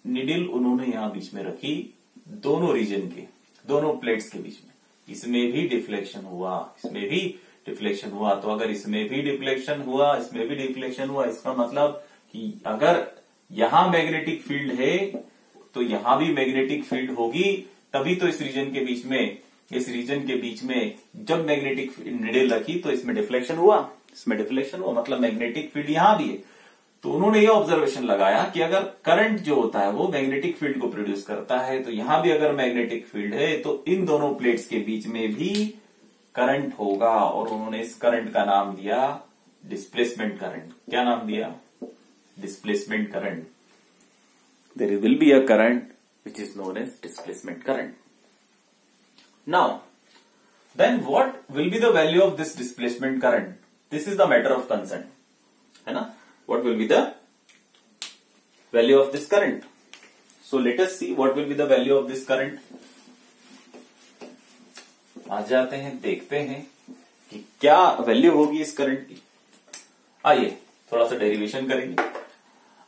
Needle उन्होंने यहां बीच में रखी, दोनों रीजन के, दोनों प्लेट्स के बीच में, इसमें भी डिफ्लेक्शन हुआ, इसमें भी डिफ्लेक्शन हुआ। तो अगर इसमें भी डिफ्लेक्शन हुआ, इसमें भी डिफ्लेक्शन हुआ, इसका मतलब कि अगर यहां मैग्नेटिक फील्ड है तो यहां भी मैग्नेटिक फील्ड होगी, तभी तो इस रीजन के बीच में, इस रीजन के बीच में जब मैग्नेटिक निडिल रखी तो इसमें डिफ्लेक्शन हुआ, इसमें डिफ्लेक्शन हुआ, मतलब मैग्नेटिक फील्ड यहां भी है। तो उन्होंने ये ऑब्जर्वेशन लगाया कि अगर करंट जो होता है वो मैग्नेटिक फील्ड को प्रोड्यूस करता है, तो यहां भी अगर मैग्नेटिक फील्ड है तो इन दोनों प्लेट्स के बीच में भी करंट होगा, और उन्होंने इस करंट का नाम दिया डिस्प्लेसमेंट करंट। क्या नाम दिया? Displacement current. There will be a current which is known as displacement current. Now, then what will be the value of this displacement current? This is the matter of concern, है ना? What will be the value of this current? So let us see what will be the value of this current. आ जाते हैं, देखते हैं कि क्या value होगी इस करंट की। आइए थोड़ा सा डेरिवेशन करेंगे।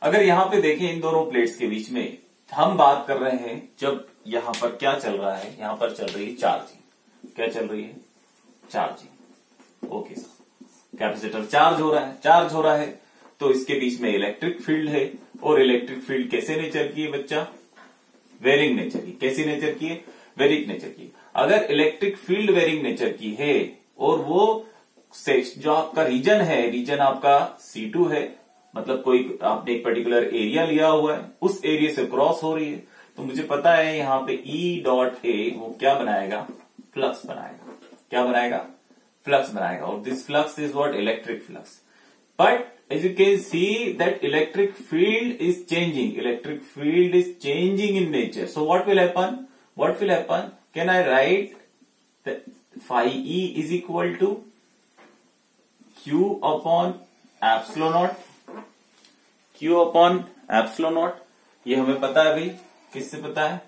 अगर यहां पे देखें इन दोनों प्लेट्स के बीच में हम बात कर रहे हैं, जब यहां पर क्या चल रहा है, यहां पर चल रही है चार्जिंग। क्या चल रही है? Charging. Okay sir, capacitor charge हो रहा है, चार्ज हो रहा है, तो इसके बीच में इलेक्ट्रिक फील्ड है, और इलेक्ट्रिक फील्ड कैसे नेचर की है बच्चा? वेरिंग नेचर की। कैसी नेचर की है? वेरिंग नेचर की। अगर इलेक्ट्रिक फील्ड वेरिंग नेचर की है और वो जो आपका रीजन है, रीजन आपका C2 है, मतलब कोई आपने एक पर्टिकुलर एरिया लिया हुआ है, उस एरिया से क्रॉस हो रही है, तो मुझे पता है यहां पे E.A वो क्या बनाएगा? फ्लक्स बनाएगा। क्या बनाएगा? फ्लक्स बनाएगा। और this flux is what? Electric flux. But as you can see that electric field is changing, electric field is changing in nature. So what will happen? What will happen? Can I write that phi E is equal to Q upon epsilon naught? Q upon epsilon naught, ये हमें पता है भाई। किससे पता है?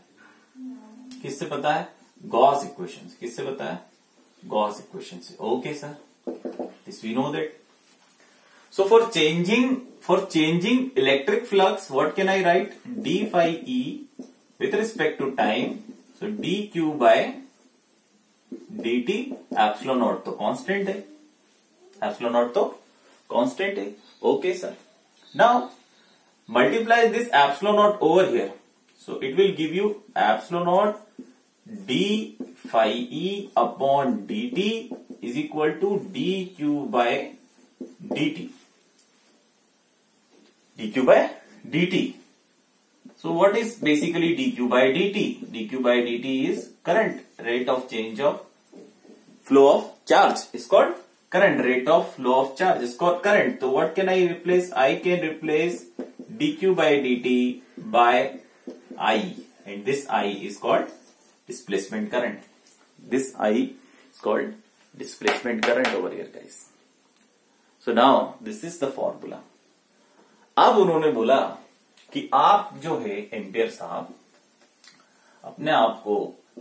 किससे पता है? Gauss equation. किससे पता है? गॉस इक्वेशन से। Okay sir, this we know that. So for changing electric flux, what can I write? d phi E with respect to time, so dq by dt, epsilon naught तो constant है, epsilon naught तो constant है। Okay sir, now multiply this epsilon naught over here, so it will give you epsilon naught d phi E upon dt is equal to dq by dt. dq by dt. So what is basically dq by dt? dq by dt is current, rate of change of flow of charge is called current, rate of flow of charge is called current. So what can I replace? I can replace dq by dt by I, and this I is called displacement current. This I is called displacement current over here, guys. So now this is the formula. अब उन्होंने बोला कि आप जो है ampere साहब, अपने आप को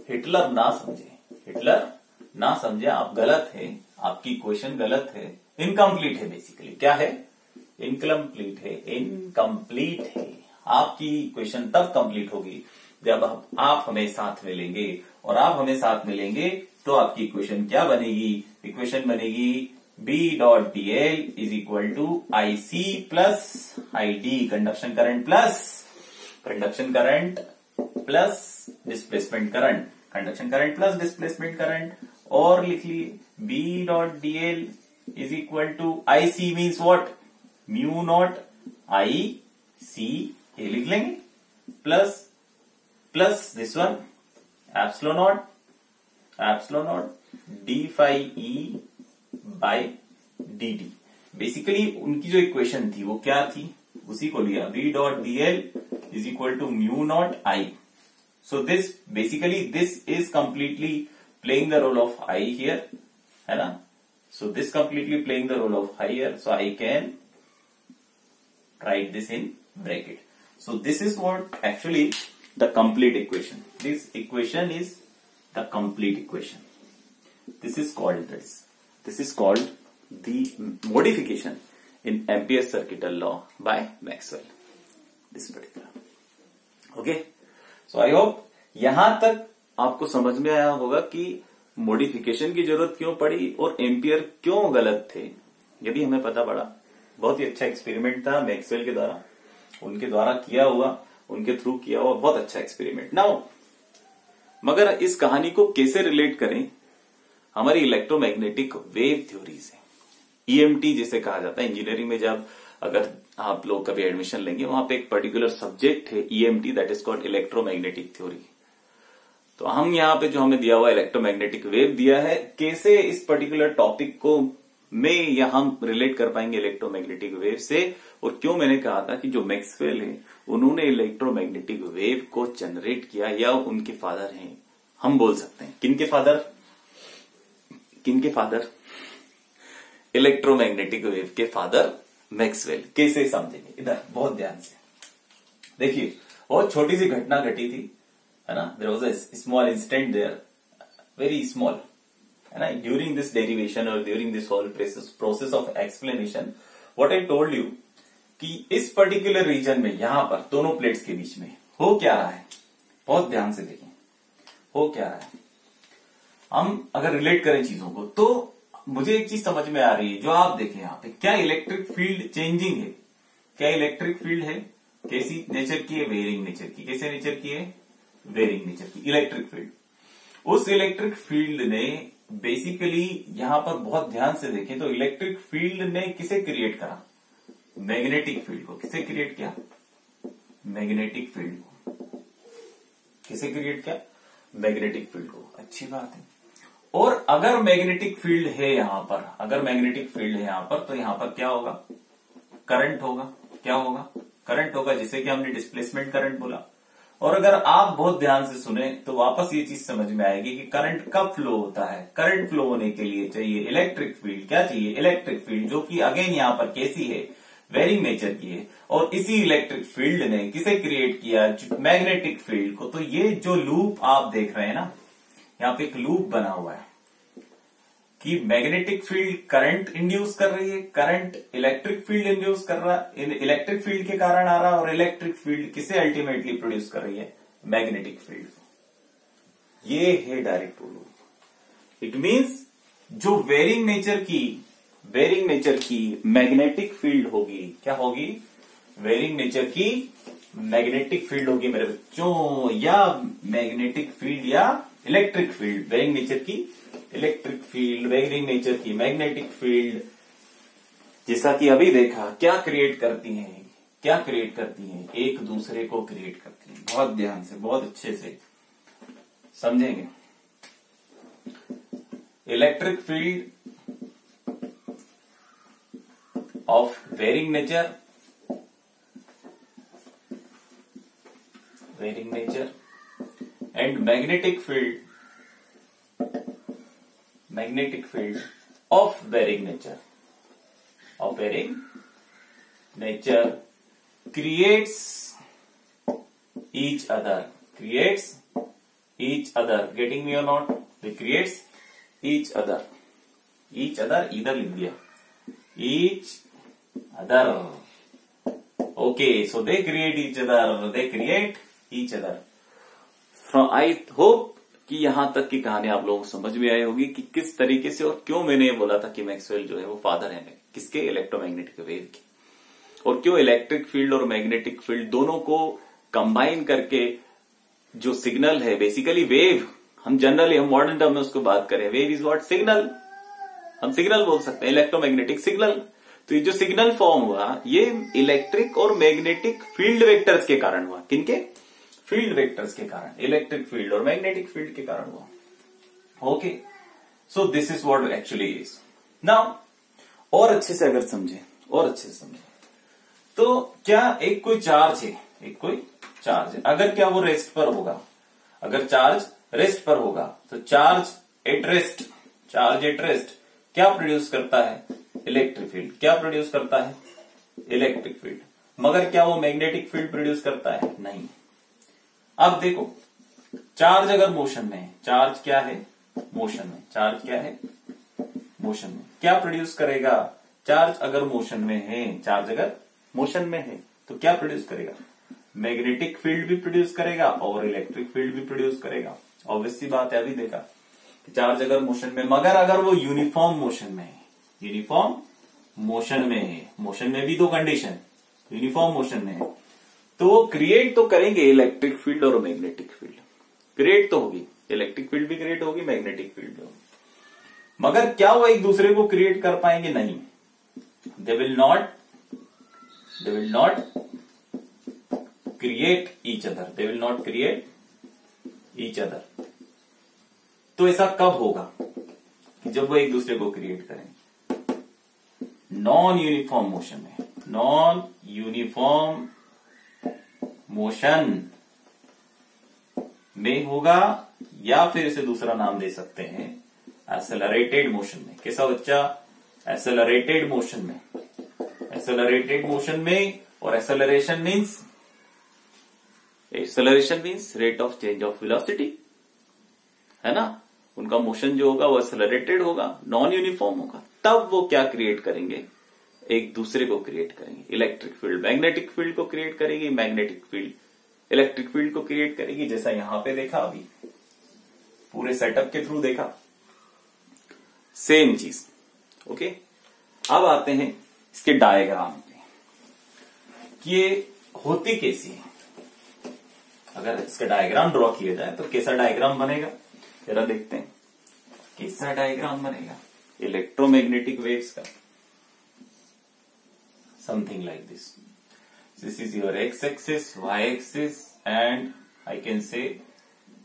हिटलर ना समझे, हिटलर ना समझे, आप गलत है, आपकी इक्वेशन गलत है, इनकम्प्लीट है। बेसिकली क्या है? इनकम्प्लीट है, इनकम्प्लीट है। आपकी इक्वेशन तब कंप्लीट होगी जब आप हमें साथ में लेंगे, और आप हमें साथ में लेंगे तो आपकी इक्वेशन क्या बनेगी? इक्वेशन बनेगी B dot dl is equal to IC plus ID, conduction current plus displacement current, conduction current plus displacement current, और लिख लिए B dot dl is equal to IC means what? mu naught IC, ये लिख लेंगे, plus this one epsilon naught d phi E by dt। Basically उनकी जो equation थी वो क्या थी? उसी को लिया, v dot dl is equal to mu naught I. So this basically this is completely playing the role of I here, है ना? So this completely playing the role of I here, so I can write this in bracket. So this is what actually the complete equation. This equation is the complete equation. This is called this. This is called the modification in Ampere's circuital law by Maxwell. This particular. Okay, so I hope यहां तक आपको समझ में आया होगा कि modification की जरूरत क्यों पड़ी और एम्पियर क्यों गलत थे। यदि हमें पता पड़ा, बहुत ही अच्छा एक्सपेरिमेंट था मैक्सवेल के द्वारा, उनके द्वारा किया हुआ, उनके थ्रू किया हुआ बहुत अच्छा एक्सपेरिमेंट। नाउ मगर इस कहानी को कैसे रिलेट करें हमारी इलेक्ट्रोमैग्नेटिक वेव थ्योरी से, ईएमटी जिसे कहा जाता है इंजीनियरिंग में। जब अगर आप लोग कभी एडमिशन लेंगे, वहां पे एक पर्टिकुलर सब्जेक्ट है EMT, that is called electromagnetic theory. तो हम यहाँ पे जो हमें दिया हुआ इलेक्ट्रोमैग्नेटिक वेव दिया है, कैसे इस पर्टिकुलर टॉपिक को में या हम रिलेट कर पाएंगे इलेक्ट्रोमैग्नेटिक वेव से, और क्यों मैंने कहा था कि जो मैक्सवेल है उन्होंने इलेक्ट्रोमैग्नेटिक वेव को जनरेट किया, या उनके फादर हैं, हम बोल सकते हैं। किनके फादर? किनके फादर? इलेक्ट्रोमैग्नेटिक वेव के फादर मैक्सवेल। कैसे समझेंगे, इधर बहुत ध्यान से देखिए। बहुत छोटी सी घटना घटी थी, है ना, there was a small instant there, very small, है ना, ड्यूरिंग दिस डेरिवेशन और during this whole process of explanation what I told you कि इस पर्टिकुलर रीजन में, यहां पर दोनों प्लेट्स के बीच में हो क्या रहा है, बहुत ध्यान से देखें, हो क्या रहा है। हम अगर रिलेट करें चीजों को तो मुझे एक चीज समझ में आ रही है, जो आप देखें यहां पे, क्या इलेक्ट्रिक फील्ड चेंजिंग है? क्या इलेक्ट्रिक फील्ड है? कैसी नेचर की है? वेरिंग नेचर की। कैसे नेचर की है? वेरिंग नेचर की इलेक्ट्रिक फील्ड। उस इलेक्ट्रिक फील्ड ने बेसिकली, यहां पर बहुत ध्यान से देखें तो, इलेक्ट्रिक फील्ड ने किसे क्रिएट करा? मैग्नेटिक फील्ड को। किसे क्रिएट किया? मैग्नेटिक फील्ड को। किसे क्रिएट किया? मैग्नेटिक फील्ड को। अच्छी बात है। और अगर मैग्नेटिक फील्ड है यहां पर, अगर मैग्नेटिक फील्ड है यहां पर, तो यहां पर क्या होगा? करंट होगा। क्या होगा? करंट होगा, जिसे कि हमने डिस्प्लेसमेंट करंट बोला। और अगर आप बहुत ध्यान से सुने तो वापस ये चीज समझ में आएगी कि करंट कब फ्लो होता है। करंट फ्लो होने के लिए चाहिए इलेक्ट्रिक फील्ड। क्या चाहिए? इलेक्ट्रिक फील्ड, जो कि अगेन यहां पर कैसी है? वेरिंग नेचर की है। और इसी इलेक्ट्रिक फील्ड ने किसे क्रिएट किया? मैग्नेटिक फील्ड को। तो ये जो लूप आप देख रहे हैं ना, यहां पे एक लूप बना हुआ है कि मैग्नेटिक फील्ड करंट इंड्यूस कर रही है, करंट इलेक्ट्रिक फील्ड इंड्यूस कर रहा है, इलेक्ट्रिक फील्ड के कारण आ रहा है, और इलेक्ट्रिक फील्ड किसे अल्टीमेटली प्रोड्यूस कर रही है? Magnetic field. ये है डायरेक्ट लूप। इट मींस जो वेरिंग नेचर की मैग्नेटिक फील्ड होगी, क्या होगी? वेरिंग नेचर की मैग्नेटिक फील्ड होगी मेरे बच्चों, या मैग्नेटिक फील्ड या इलेक्ट्रिक फील्ड। वेरिंग नेचर की इलेक्ट्रिक फील्ड, वेरिंग नेचर की मैग्नेटिक फील्ड, जैसा कि अभी देखा, क्या क्रिएट करती हैं? क्या क्रिएट करती हैं? एक दूसरे को क्रिएट करती हैं। बहुत ध्यान से, बहुत अच्छे से समझेंगे। Electric field of varying nature and magnetic field of varying nature creates each other. Getting me or not? They creates each other, इधर लिख दिया, each other. Okay, so they create each other. From I hope कि यहां तक की कहानी आप लोगों को समझ में आई होगी कि किस तरीके से और क्यों मैंने ये बोला था कि मैक्सवेल जो है वो फादर है किसके? इलेक्ट्रोमैग्नेटिक वेव के। और क्यों इलेक्ट्रिक फील्ड और मैग्नेटिक फील्ड दोनों को कंबाइन करके जो सिग्नल है, बेसिकली वेव, हम जनरली हम मॉडर्न टर्म में उसको बात करें, वेव इज व्हाट? सिग्नल। हम सिग्नल बोल सकते हैं, इलेक्ट्रोमैग्नेटिक सिग्नल। तो ये जो सिग्नल फॉर्म हुआ, ये इलेक्ट्रिक और मैग्नेटिक फील्ड वेक्टर्स के कारण हुआ। किनके? फील्ड वेक्टर्स के कारण, इलेक्ट्रिक फील्ड और मैग्नेटिक फील्ड के कारण हुआ। Okay, so this is what actually is. Now और अच्छे से अगर समझे, तो क्या एक कोई चार्ज है, अगर क्या वो रेस्ट पर होगा, अगर चार्ज रेस्ट पर होगा, तो चार्ज एट रेस्ट क्या प्रोड्यूस करता है? Electric field. क्या प्रोड्यूस करता है? Electric field. मगर क्या वो मैग्नेटिक फील्ड प्रोड्यूस करता है? नहीं। अब देखो, चार्ज अगर मोशन में है, चार्ज क्या है? मोशन में। चार्ज क्या है? मोशन में। क्या प्रोड्यूस करेगा? चार्ज अगर मोशन में है, तो क्या प्रोड्यूस करेगा? मैग्नेटिक फील्ड भी प्रोड्यूस करेगा और इलेक्ट्रिक फील्ड भी प्रोड्यूस करेगा। ऑब्वियस सी बात है, अभी देखा कि चार्ज अगर मोशन में, मगर अगर वो यूनिफॉर्म मोशन में है, यूनिफॉर्म मोशन में है, मोशन में भी दो कंडीशन, यूनिफॉर्म मोशन में है, तो वो क्रिएट तो करेंगे इलेक्ट्रिक फील्ड और मैग्नेटिक फील्ड। क्रिएट तो होगी, इलेक्ट्रिक फील्ड भी क्रिएट होगी, मैग्नेटिक फील्ड भी होगी, मगर क्या वो एक दूसरे को क्रिएट कर पाएंगे? नहीं, they will not create each other, they will not create each other. तो ऐसा कब होगा कि जब वो एक दूसरे को क्रिएट करेंगे? नॉन यूनिफॉर्म मोशन में, नॉन यूनिफॉर्म मोशन में होगा, या फिर इसे दूसरा नाम दे सकते हैं एक्सेलरेटेड मोशन में। कैसा बच्चा? एक्सेलरेटेड मोशन में। एक्सेलरेटेड मोशन में, और acceleration means rate of change of velocity, है ना। उनका मोशन जो होगा वो एक्सेलरेटेड होगा, नॉन यूनिफॉर्म होगा। तब वो क्या क्रिएट करेंगे? एक दूसरे को क्रिएट करेंगे। इलेक्ट्रिक फील्ड मैग्नेटिक फील्ड को क्रिएट करेगी, मैग्नेटिक फील्ड इलेक्ट्रिक फील्ड को क्रिएट करेगी, जैसा यहां पे देखा, अभी पूरे सेटअप के थ्रू देखा, सेम चीज। ओके, अब आते हैं इसके डायग्राम पे कि ये होती कैसी है। अगर इसका डायग्राम ड्रॉ किया जाए तो कैसा डायग्राम बनेगा, जरा देखते हैं कैसा डायग्राम बनेगा इलेक्ट्रोमैग्नेटिक वेव्स का। Something like this, this is your x-axis, y-axis, and I can say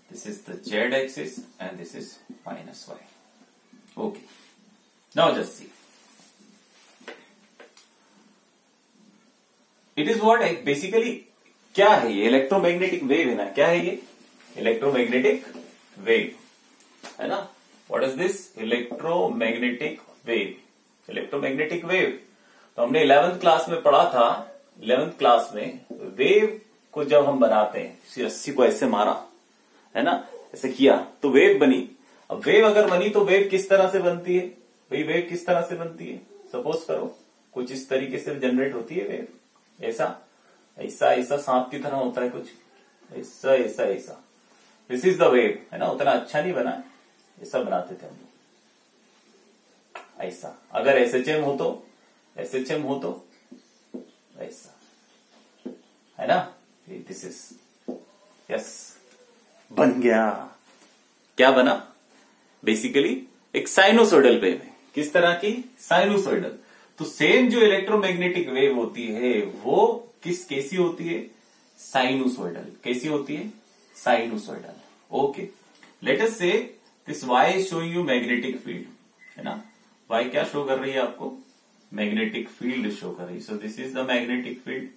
this is the z-axis and this is minus y. Okay. Now just see. It is what basically क्या है ये? Electromagnetic wave है ना। क्या है ये? Electromagnetic wave है ना। What is this? Electromagnetic wave. Electromagnetic wave तो हमने 11th क्लास में पढ़ा था। 11th क्लास में वेव को जब हम बनाते हैं, इसी रस्सी को ऐसे मारा है ना, ऐसे किया तो वेव बनी। अब वेव अगर बनी तो वेव किस तरह से बनती है भाई? वेव किस तरह से बनती है? सपोज करो कुछ इस तरीके से जनरेट होती है वेव, ऐसा ऐसा ऐसा सांप की तरह होता है, कुछ ऐसा ऐसा ऐसा। दिस इज द वेव है ना। उतना अच्छा नहीं बना, ऐसा बनाते थे हम लोग, ऐसा। अगर एसएचएम हो तो ऐसा है ना। दिस इज यस, बन गया। क्या बना? बेसिकली एक साइनोसोइडल वेव है। किस तरह की? साइनोसोइडल। तो सेम जो इलेक्ट्रोमैग्नेटिक वेव होती है वो कैसी होती है? साइनोसोइडल। कैसी होती है? Sinusoidal. Okay, let us see this Y is showing you magnetic field, है ना। वाई क्या शो कर रही है आपको? मैग्नेटिक फील्ड शो कर रही है। सो this is the magnetic field,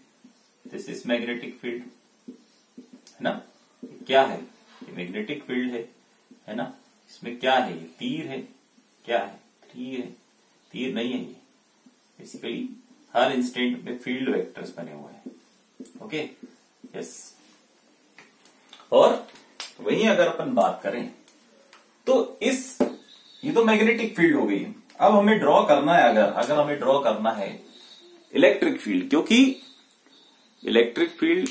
this is magnetic field, है ना। क्या है? ये मैग्नेटिक फील्ड है ना। इसमें क्या है? ये तीर है। क्या है? तीर है। तीर नहीं है ये। बेसिकली हर इंस्टेंट में फील्ड वेक्टर्स बने हुए हैं। Okay, yes. और वहीं अगर अपन बात करें तो ये तो मैग्नेटिक फील्ड हो गई। अब हमें ड्रॉ करना है, अगर हमें ड्रॉ करना है इलेक्ट्रिक फील्ड, क्योंकि इलेक्ट्रिक फील्ड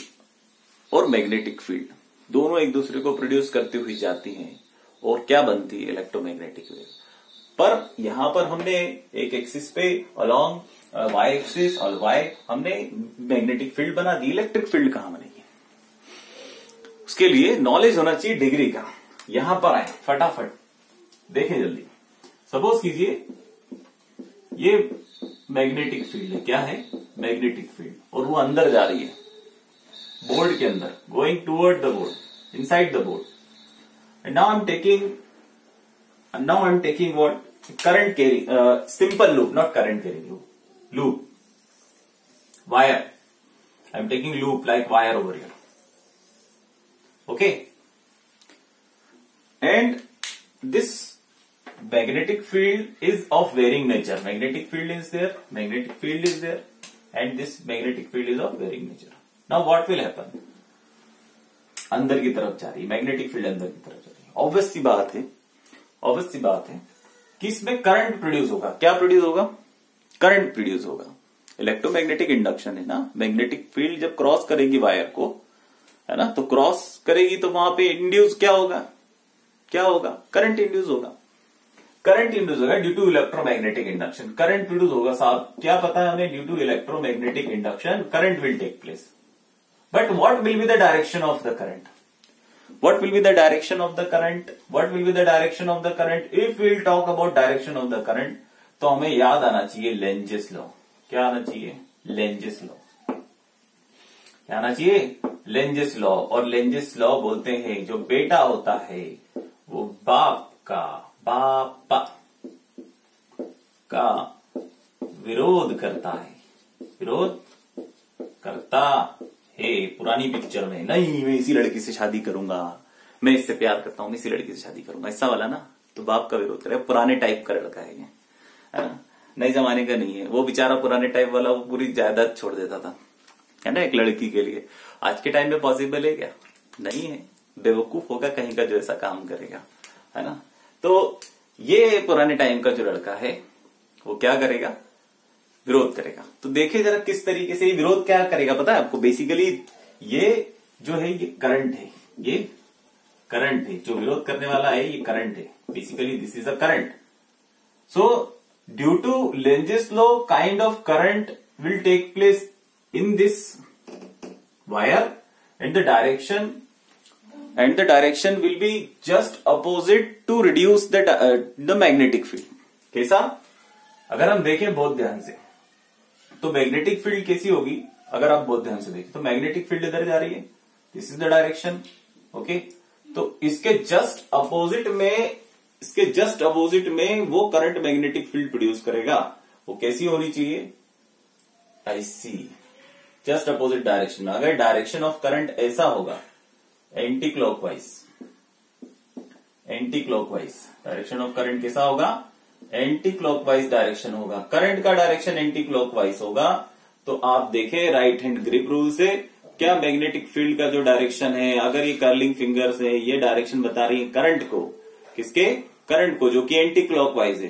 और मैग्नेटिक फील्ड दोनों एक दूसरे को प्रोड्यूस करती हुई जाती हैं और क्या बनती है? Electromagnetic wave. पर यहां पर हमने एक एक्सिस पे अलोंग वाई एक्सिस और वाई हमने मैग्नेटिक फील्ड बना दी, इलेक्ट्रिक फील्ड कहां बनेगी? उसके लिए नॉलेज होना चाहिए डिग्री का। यहां पर आए, फटाफट देखें जल्दी। सपोज कीजिए ये मैग्नेटिक फील्ड है। क्या है? Magnetic field. और वो अंदर जा रही है बोर्ड के अंदर, going toward the board, inside the board. And now I am taking what? Current carrying, simple loop, not current carrying loop, wire. I'm taking loop like wire over here. Okay. And this magnetic field is of varying nature. Magnetic field is there, and this magnetic field is of varying nature. Now what will happen? अंदर की तरफ जा रही है magnetic field, अंदर की तरफ जा रही है। ऑब्वियस सी बात है कि इसमें करंट प्रोड्यूस होगा। क्या प्रोड्यूस होगा? करंट प्रोड्यूस होगा। इलेक्ट्रोमैग्नेटिक इंडक्शन है ना, मैग्नेटिक फील्ड जब क्रॉस करेगी वायर को, है ना, तो क्रॉस करेगी तो वहां पे इंड्यूस क्या होगा, क्या होगा, करंट इंड्यूस होगा, करंट इंड्यूस होगा due to electromagnetic induction, current induce होगा साहब, क्या पता है हमें, due to electromagnetic induction current will take place. But what will be the direction of the current, what will be the direction of the current, what will be the direction of the current, if we will talk about direction of the current, तो हमें याद आना चाहिए Lenz's law, क्या आना चाहिए, Lenz's law, क्या आना चाहिए, लेंजेस लॉ। और लेंजेस लॉ बोलते हैं जो बेटा होता है वो बाप का विरोध करता है, विरोध करता हे पुरानी पिक्चर में, नहीं मैं इसी लड़की से शादी करूंगा, मैं इससे प्यार करता हूं, मैं इसी लड़की से शादी करूंगा, ऐसा वाला ना, तो बाप का विरोध करे, पुराने टाइप का लड़का है ये, है ना, नए जमाने का नहीं है वो, बेचारा पुराने टाइप वाला वो पूरी जायदाद छोड़ देता था, है ना, एक लड़की के लिए। आज के टाइम में पॉसिबल है क्या, नहीं है, बेवकूफ होगा कहीं का जो ऐसा काम करेगा, है ना। तो ये पुराने टाइम का जो लड़का है वो क्या करेगा, विरोध करेगा। तो देखिए जरा किस तरीके से ये विरोध क्या करेगा, पता है आपको, बेसिकली ये जो है ये करंट है, ये करंट है, जो विरोध करने वाला है ये करंट है, basically this is a current. So due to Lenz's law kind of current will take place in this wire and the direction will be just opposite to reduce the magnetic field. कैसा, अगर हम देखें बहुत ध्यान से तो magnetic field कैसी होगी, अगर आप बहुत ध्यान से देखें तो मैग्नेटिक फील्ड इधर जा रही है, this is the direction, okay. तो इसके जस्ट अपोजिट में वो करंट मैग्नेटिक फील्ड प्रोड्यूस करेगा, वो कैसी होनी चाहिए, ऐसी, जस्ट अपोजिट डायरेक्शन में। अगर डायरेक्शन ऑफ करंट ऐसा होगा anti clockwise, direction of current कैसा होगा, एंटी क्लॉकवाइज डायरेक्शन होगा, करंट का डायरेक्शन एंटी क्लॉकवाइज होगा, तो आप देखें राइट हैंड ग्रिप रूल से क्या मैग्नेटिक फील्ड का जो डायरेक्शन है, अगर ये कर्लिंग फिंगर्स है ये डायरेक्शन बता रही है करंट को, किसके, करंट को, जो कि एंटी क्लॉकवाइज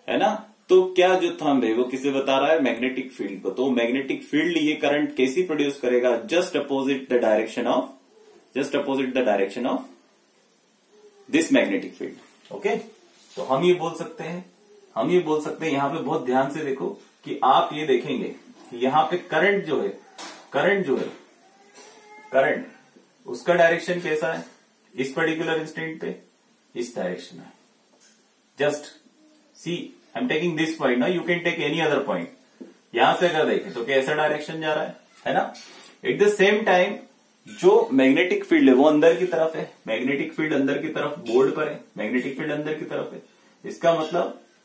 है ना, तो क्या जो थंब है वो किसे बता रहा है, मैग्नेटिक फील्ड को। तो मैग्नेटिक फील्ड ये करंट कैसी प्रोड्यूस करेगा, just opposite the direction of this magnetic field, okay. तो हम ये बोल सकते हैं यहां पे बहुत ध्यान से देखो कि आप ये देखेंगे कि यहां पे करंट जो है करंट उसका डायरेक्शन कैसा है, इस पर्टिकुलर इंस्टेंट पे इस डायरेक्शन में, just see I am taking this point ना, you can take any other point, यहां से अगर देखें तो कैसा डायरेक्शन जा रहा है ना। एट द सेम टाइम जो मैग्नेटिक फील्ड है वो अंदर की तरफ है, मैग्नेटिक फील्ड अंदर की तरफ बोर्ड पर है, मैग्नेटिक फील्ड अंदर की तरफ है,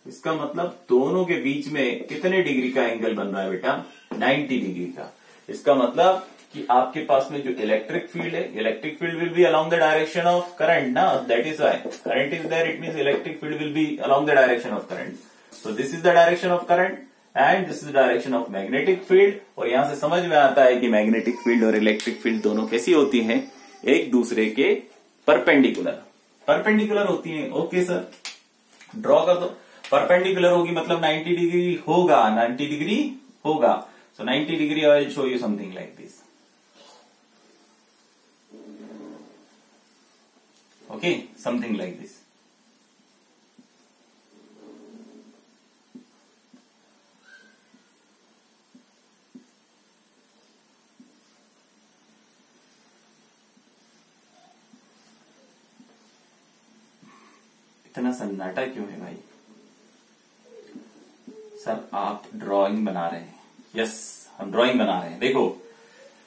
इसका मतलब दोनों के बीच में कितने डिग्री का एंगल बन रहा है बेटा, 90 डिग्री का। इसका मतलब कि आपके पास में जो इलेक्ट्रिक फील्ड है, electric field will be along the direction of current ना, that is why current is there, it means electric field will be along the direction of current. So this is the direction of current and this is the direction of magnetic field. और यहां से समझ में आता है कि magnetic field और electric field दोनों कैसी होती हैं, एक दूसरे के परपेंडिकुलर होती हैं। ओके सर, ड्रॉ कर दो, परपेंडिकुलर होगी मतलब 90 डिग्री होगा, 90 डिग्री होगा। सो 90 degree I will show you something like this, okay, something like this. इतना सन्नाटा क्यों है भाई? सर आप ड्राइंग बना रहे हैं। यस, हम ड्राइंग बना रहे हैं। देखो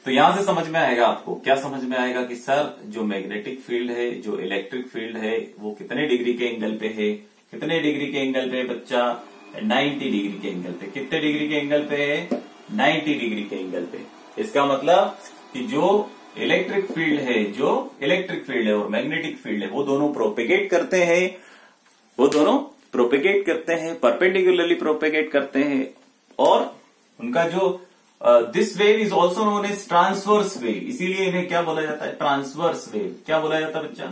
तो यहां से समझ में आएगा आपको, क्या समझ में आएगा कि सर जो मैग्नेटिक फील्ड है, जो इलेक्ट्रिक फील्ड है, वो कितने डिग्री के एंगल पे है, कितने डिग्री के एंगल पे बच्चा, 90 डिग्री के एंगल पे। कितने डिग्री के एंगल पे है, 90 डिग्री के एंगल पे। इसका मतलब कि जो इलेक्ट्रिक फील्ड है और मैग्नेटिक फील्ड है वो दोनों प्रोपेगेट करते हैं, परपेंडिकुलरली प्रोपेगेट करते हैं। और उनका जो this wave is also known as transverse wave, इसीलिए इन्हें क्या बोला जाता है, ट्रांसवर्स वेव। क्या बोला जाता है बच्चा,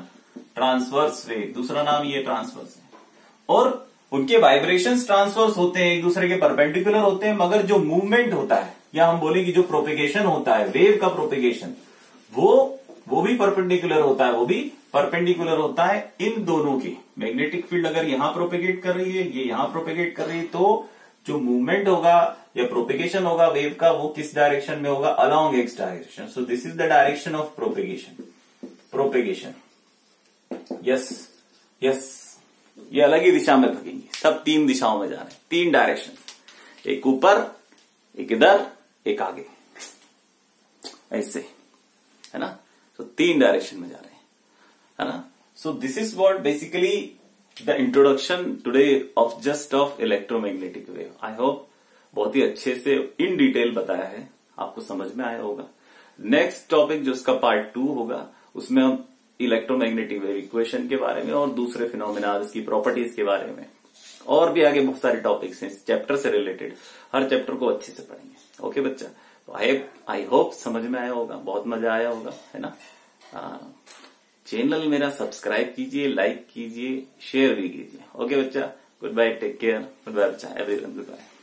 ट्रांसवर्स वेव, दूसरा नाम ये ट्रांसवर्स है। और उनके वाइब्रेशंस ट्रांसफर्स होते हैं, एक दूसरे के परपेंडिकुलर होते हैं, मगर जो मूवमेंट होता है या हम बोले कि जो प्रोपेगेशन होता है, वेव का प्रोपेगेशन, वो भी परपेंडिकुलर होता है, वो भी परपेंडिकुलर होता है इन दोनों की। मैग्नेटिक फील्ड अगर यहां प्रोपेगेट कर रही है, ये यहां प्रोपेगेट कर रही है, तो जो मूवमेंट होगा या प्रोपेगेशन होगा वेव का, वो किस डायरेक्शन में होगा? Along x direction. So this is the direction of propagation. Yes yes, ये अलग ही दिशा में भगेंगे, सब 3 दिशाओं में जा रहे हैं, 3 डायरेक्शन, एक ऊपर, एक इधर, एक आगे, ऐसे, है ना। तो 3 डायरेक्शन में जा रहे हैं, है ना। सो this is what basically the introduction today of electromagnetic wave. I hope बहुत ही अच्छे से इन डिटेल बताया है, आपको समझ में आया होगा। नेक्स्ट टॉपिक जो उसका पार्ट 2 होगा, उसमें हम इलेक्ट्रोमैग्नेटिक वेव इक्वेशन के बारे में और दूसरे फिनोमेना, इसकी प्रॉपर्टीज के बारे में, और भी आगे बहुत सारे टॉपिक्स हैं इस चैप्टर से रिलेटेड, हर चैप्टर को अच्छे से पढ़ेंगे। ओके बच्चा, तो आई होप समझ में आया होगा, बहुत मजा आया होगा, है ना। चैनल मेरा सब्सक्राइब कीजिए, लाइक कीजिए, शेयर भी कीजिए। ओके बच्चा, good bye, take care, good bye बच्चा, एवरीवन, गुड बाय।